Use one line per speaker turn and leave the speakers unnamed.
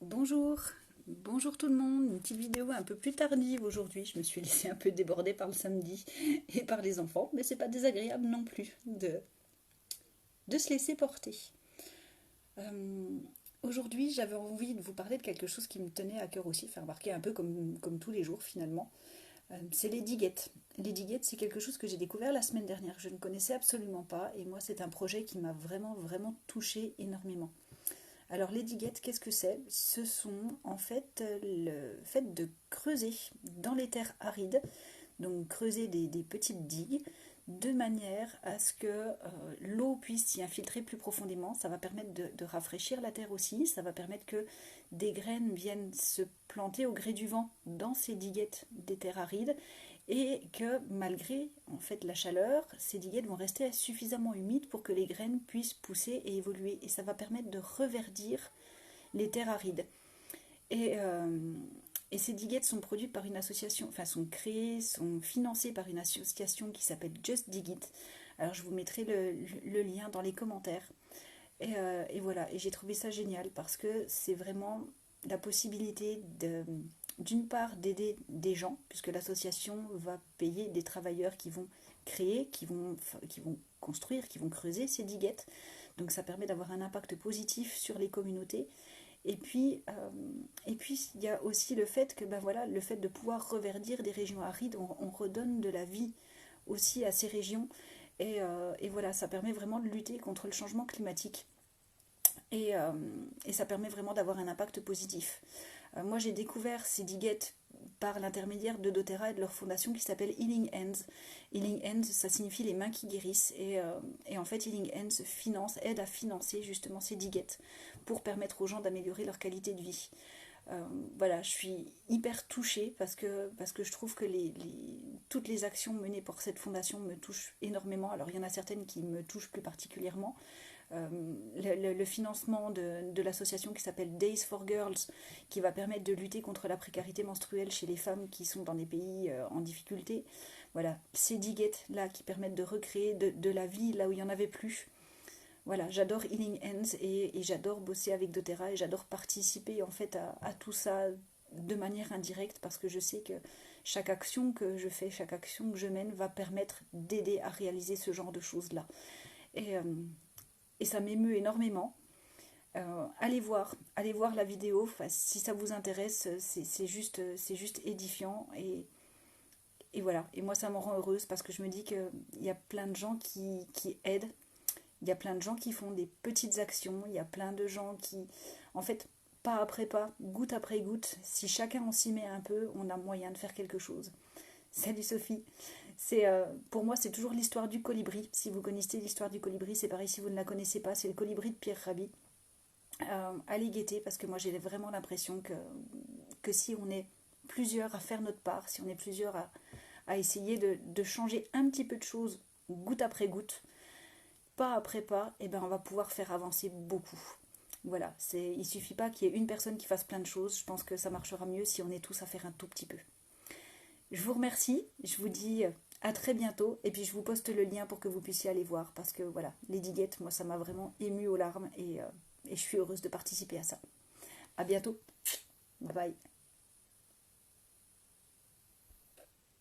Bonjour, bonjour tout le monde, une petite vidéo un peu plus tardive aujourd'hui, je me suis laissée un peu déborder par le samedi et par les enfants, mais c'est pas désagréable non plus de se laisser porter. Euh, Aujourd'hui j'avais envie de vous parler de quelque chose qui me tenait à cœur aussi, faire remarquer un peu comme tous les jours finalement, c'est les diguettes. Les diguettes c'est quelque chose que j'ai découvert la semaine dernière, je ne connaissais absolument pas et moi c'est un projet qui m'a vraiment touchée énormément. Alors les diguettes, qu'est-ce que c'est? Ce sont en fait le fait de creuser dans les terres arides, donc creuser des petites digues, de manière à ce que l'eau puisse s'y infiltrer plus profondément. Ça va permettre de rafraîchir la terre aussi, ça va permettre que des graines viennent se planter au gré du vent dans ces diguettes des terres arides et que malgré en fait la chaleur, ces diguettes vont rester suffisamment humides pour que les graines puissent pousser et évoluer et ça va permettre de reverdir les terres arides. Et, euh, et ces diguettes sont produites par une association, enfin sont créées, sont financées par une association qui s'appelle Just Dig It. Alors je vous mettrai le lien dans les commentaires. Et voilà, et j'ai trouvé ça génial parce que c'est vraiment la possibilité d'une part d'aider des gens, puisque l'association va payer des travailleurs qui vont créer, qui vont construire, qui vont creuser ces diguettes. Donc ça permet d'avoir un impact positif sur les communautés. Et puis il y a aussi le fait que ben voilà, le fait de pouvoir reverdir des régions arides, on redonne de la vie aussi à ces régions. Et voilà, ça permet vraiment de lutter contre le changement climatique. Et, euh, et ça permet vraiment d'avoir un impact positif. Moi, j'ai découvert ces diguettes par l'intermédiaire de doTERRA et de leur fondation qui s'appelle Healing Hands. Healing Hands, ça signifie les mains qui guérissent. Et en fait, Healing Hands aide à financer justement ces diguettes pour permettre aux gens d'améliorer leur qualité de vie. Voilà, je suis hyper touchée parce que je trouve que toutes les actions menées par cette fondation me touchent énormément. Alors, il y en a certaines qui me touchent plus particulièrement, le financement de l'association qui s'appelle Days for Girls, qui va permettre de lutter contre la précarité menstruelle chez les femmes qui sont dans des pays en difficulté. Voilà, ces diguettes-là qui permettent de recréer de la vie là où il n'y en avait plus. Voilà, j'adore Healing Hands et j'adore bosser avec doTERRA et j'adore participer en fait à tout ça de manière indirecte parce que je sais que chaque action que je fais, chaque action que je mène va permettre d'aider à réaliser ce genre de choses-là. Et, euh, et ça m'émeut énormément. Allez voir la vidéo, enfin, si ça vous intéresse, c'est juste édifiant et voilà. Et moi ça me rend heureuse parce que je me dis qu'il y a plein de gens qui aident, il y a plein de gens qui font des petites actions, il y a plein de gens qui, en fait, pas après pas, goutte après goutte, si chacun en s'y met un peu, on a moyen de faire quelque chose. Salut Sophie. Pour moi, c'est toujours l'histoire du colibri. Si vous connaissez l'histoire du colibri, c'est pareil si vous ne la connaissez pas. C'est le colibri de Pierre Rabhi. Allez guetter parce que moi j'ai vraiment l'impression que si on est plusieurs à faire notre part, si on est plusieurs à essayer de changer un petit peu de choses goutte après goutte, pas après pas, et ben on va pouvoir faire avancer beaucoup. Voilà, il suffit pas qu'il y ait une personne qui fasse plein de choses. Je pense que ça marchera mieux si on est tous à faire un tout petit peu. Je vous remercie, je vous dis à très bientôt et puis je vous poste le lien pour que vous puissiez aller voir parce que voilà, les diguettes, moi ça m'a vraiment ému aux larmes et je suis heureuse de participer à ça. À bientôt, bye bye.